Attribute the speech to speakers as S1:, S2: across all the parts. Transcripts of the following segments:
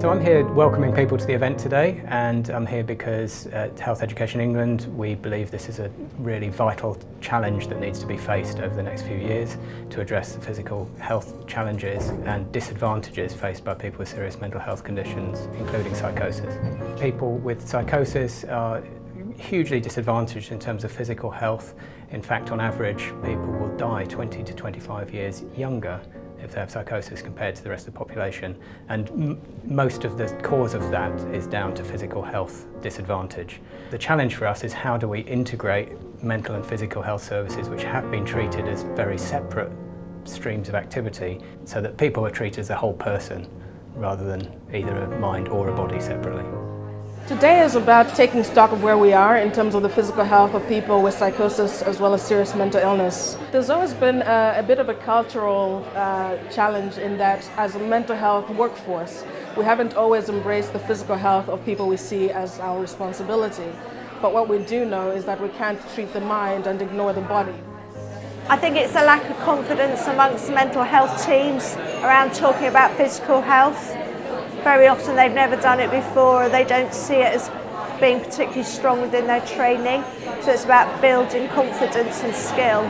S1: So I'm here welcoming people to the event today, and I'm here because at Health Education England we believe this is a really vital challenge that needs to be faced over the next few years to address the physical health challenges and disadvantages faced by people with serious mental health conditions, including psychosis. People with psychosis are hugely disadvantaged in terms of physical health. In fact, on average, people will die 20 to 25 years younger if they have psychosis compared to the rest of the population, and most of the cause of that is down to physical health disadvantage. The challenge for us is how do we integrate mental and physical health services which have been treated as very separate streams of activity so that people are treated as a whole person rather than either a mind or a body separately.
S2: Today is about taking stock of where we are in terms of the physical health of people with psychosis as well as serious mental illness. There's always been a bit of a cultural challenge in that as a mental health workforce, we haven't always embraced the physical health of people we see as our responsibility. But what we do know is that we can't treat the mind and ignore the body.
S3: I think it's a lack of confidence amongst mental health teams around talking about physical health. Very often they've never done it before, or they don't see it as being particularly strong within their training. So it's about building confidence and skill.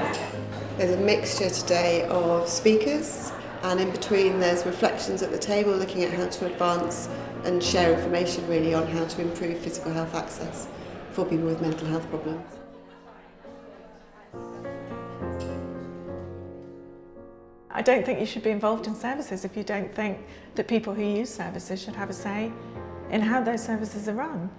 S4: There's a mixture today of speakers, and in between there's reflections at the table looking at how to advance and share information really on how to improve physical health access for people with mental health problems.
S5: I don't think you should be involved in services if you don't think that people who use services should have a say in how those services are run.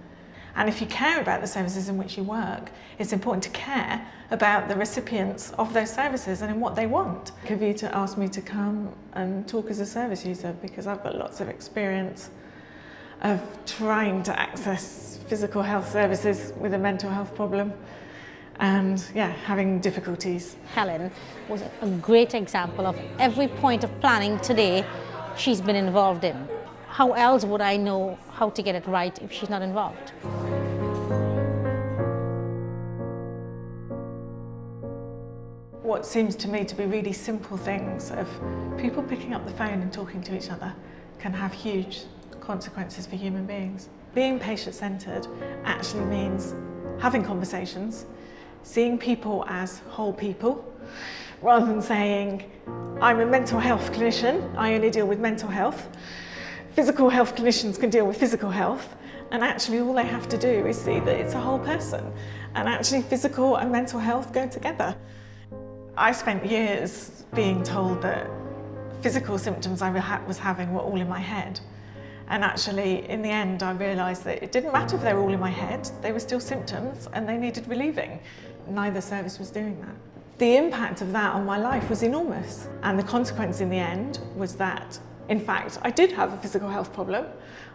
S5: And if you care about the services in which you work, it's important to care about the recipients of those services and in what they want. Of you to ask me to come and talk as a service user, because I've got lots of experience of trying to access physical health services with a mental health problem. And having difficulties.
S6: Helen was a great example of every point of planning today she's been involved in. How else would I know how to get it right if she's not involved?
S5: What seems to me to be really simple things of people picking up the phone and talking to each other can have huge consequences for human beings. Being patient-centred actually means having conversations, seeing people as whole people, rather than saying, I'm a mental health clinician, I only deal with mental health. Physical health clinicians can deal with physical health, and actually all they have to do is see that it's a whole person, and actually physical and mental health go together. I spent years being told that physical symptoms I was having were all in my head. And actually, in the end, I realised that it didn't matter if they were all in my head, they were still symptoms and they needed relieving. Neither service was doing that. The impact of that on my life was enormous. And the consequence in the end was that, in fact, I did have a physical health problem.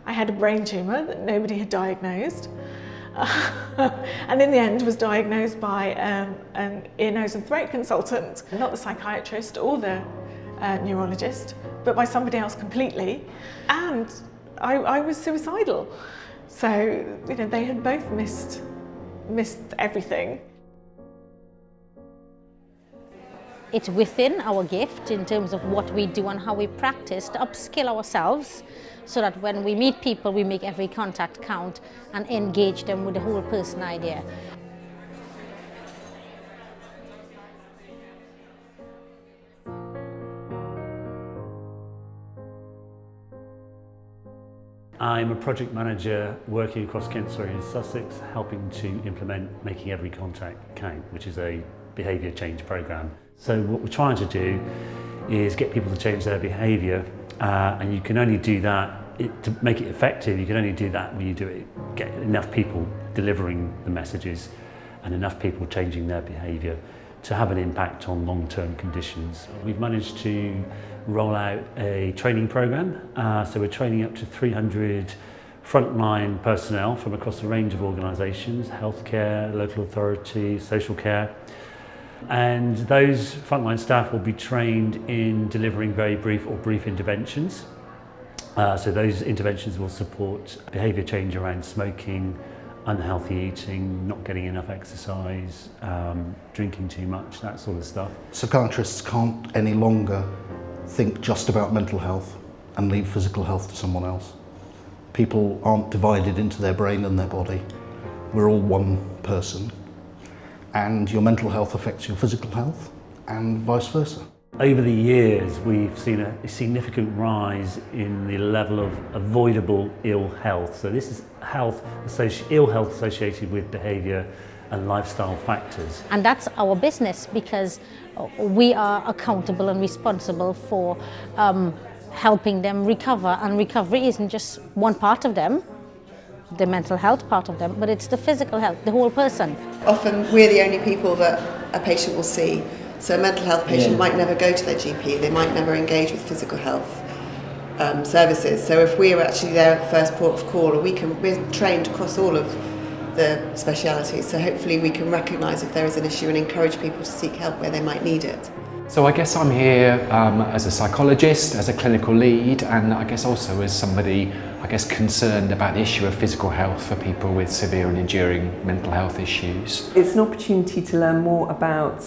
S5: I had a brain tumour that nobody had diagnosed. And in the end was diagnosed by an ear, nose and throat consultant, not the psychiatrist or the neurologist, but by somebody else completely. And I was suicidal. So, they had both missed everything.
S6: It's within our gift in terms of what we do and how we practice to upskill ourselves so that when we meet people, we make every contact count and engage them with the whole person idea.
S7: I'm a project manager working across Kent, Surrey and Sussex, helping to implement Making Every Contact Count, which is a behaviour change programme. So what we're trying to do is get people to change their behaviour, and you can only do that, to make it effective, you can only do that when you get enough people delivering the messages and enough people changing their behaviour to have an impact on long-term conditions. We've managed to roll out a training programme, so we're training up to 300 frontline personnel from across a range of organisations, healthcare, local authorities, social care. And those frontline staff will be trained in delivering very brief or brief interventions. So those interventions will support behaviour change around smoking, unhealthy eating, not getting enough exercise, drinking too much, that sort of stuff.
S8: Psychiatrists can't any longer think just about mental health and leave physical health to someone else. People aren't divided into their brain and their body. We're all one person, and your mental health affects your physical health and vice versa.
S7: Over the years, we've seen a significant rise in the level of avoidable ill health. So this is ill health associated with behaviour and lifestyle factors.
S6: And that's our business, because we are accountable and responsible for helping them recover. And recovery isn't just one part of them, the mental health part of them, but it's the physical health, the whole person.
S4: Often we're the only people that a patient will see. So a mental health patient might never go to their GP, they might never engage with physical health services. So if we're actually their first port of call, or we're trained across all of the specialities, so hopefully we can recognise if there is an issue and encourage people to seek help where they might need it.
S9: So I guess I'm here as a psychologist, as a clinical lead, and I guess also as somebody concerned about the issue of physical health for people with severe and enduring mental health issues.
S10: It's an opportunity to learn more about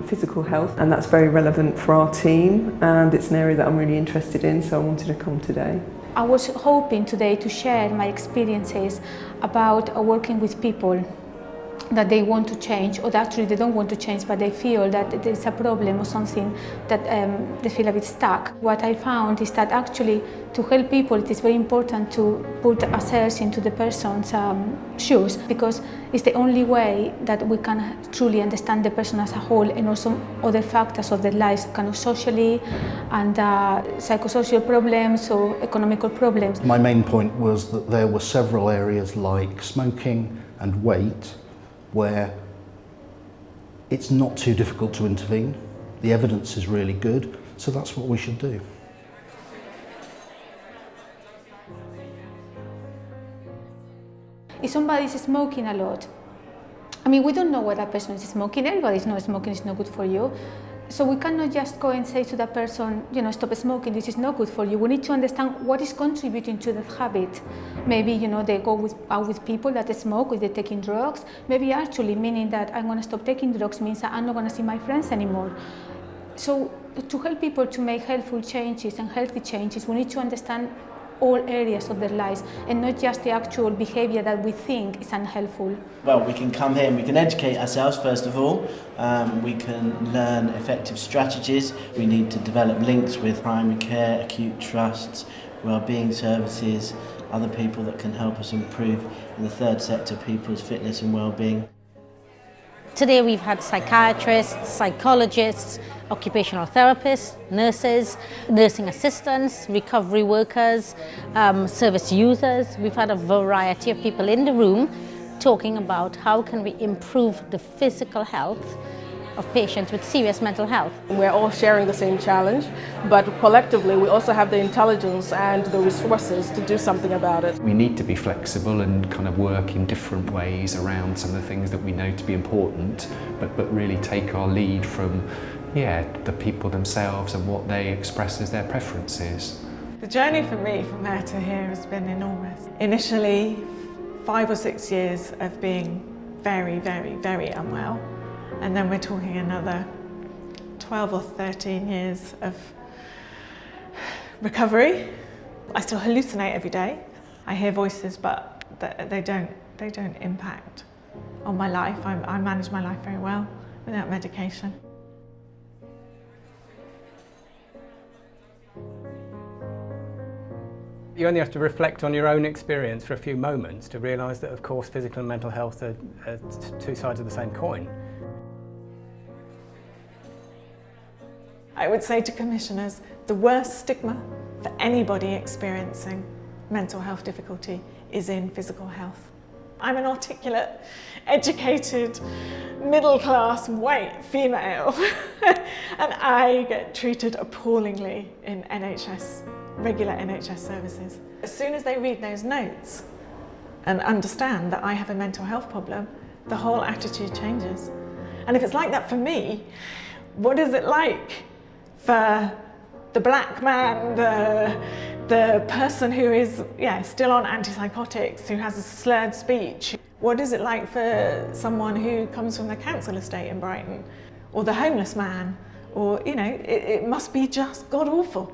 S10: physical health, and that's very relevant for our team, and it's an area that I'm really interested in, so I wanted to come today.
S11: I was hoping today to share my experiences about working with people that they want to change, or that actually they don't want to change, but they feel that there's a problem or something that they feel a bit stuck. What I found is that actually to help people, it is very important to put ourselves into the person's shoes, because it's the only way that we can truly understand the person as a whole, and also other factors of their lives, kind of socially and psychosocial problems or economical problems.
S8: My main point was that there were several areas like smoking and weight where it's not too difficult to intervene. The evidence is really good, so that's what we should do.
S11: If somebody is smoking a lot, I mean, we don't know what that person is smoking. Everybody knows smoking is not good for you. So we cannot just go and say to that person, you know, stop smoking, this is not good for you. We need to understand what is contributing to that habit. Maybe, you know, they go out with people that smoke, or they're taking drugs. Maybe actually meaning that I'm going to stop taking drugs means that I'm not going to see my friends anymore. So to help people to make helpful changes and healthy changes, we need to understand all areas of their lives, and not just the actual behaviour that we think is unhelpful.
S12: Well, we can come here and we can educate ourselves first of all. We can learn effective strategies. We need to develop links with primary care, acute trusts, wellbeing services, other people that can help us improve in the third sector, people's fitness and wellbeing.
S6: Today we've had psychiatrists, psychologists, occupational therapists, nurses, nursing assistants, recovery workers, service users. We've had a variety of people in the room talking about how can we improve the physical health of patients with serious mental health.
S2: We're all sharing the same challenge, but collectively we also have the intelligence and the resources to do something about it.
S9: We need to be flexible and kind of work in different ways around some of the things that we know to be important, but really take our lead from the people themselves and what they express as their preferences.
S5: The journey for me from there to here has been enormous. Initially, 5 or 6 years of being very, very, very unwell. And then we're talking another 12 or 13 years of recovery. I still hallucinate every day. I hear voices, but they don't impact on my life. I manage my life very well without medication.
S1: You only have to reflect on your own experience for a few moments to realise that, of course, physical and mental health are two sides of the same coin.
S5: I would say to commissioners, the worst stigma for anybody experiencing mental health difficulty is in physical health. I'm an articulate, educated, middle-class, white female, and I get treated appallingly in regular NHS services. As soon as they read those notes and understand that I have a mental health problem, the whole attitude changes. And if it's like that for me, what is it like for the black man, the person who is still on antipsychotics, who has a slurred speech? What is it like for someone who comes from the council estate in Brighton, or the homeless man? Or, you know, it must be just god awful.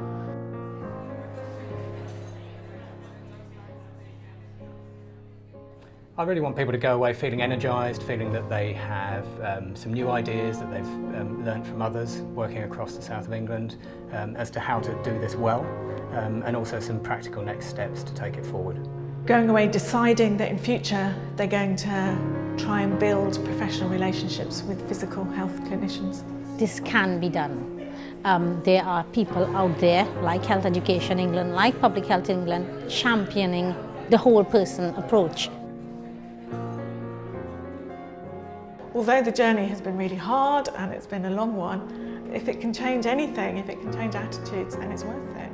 S1: I really want people to go away feeling energised, feeling that they have some new ideas that they've learnt from others working across the south of England as to how to do this well, and also some practical next steps to take it forward.
S5: Going away deciding that in future they're going to try and build professional relationships with physical health clinicians.
S6: This can be done. There are people out there like Health Education England, like Public Health England, championing the whole person approach.
S5: Although the journey has been really hard and it's been a long one, if it can change anything, if it can change attitudes, then it's worth it.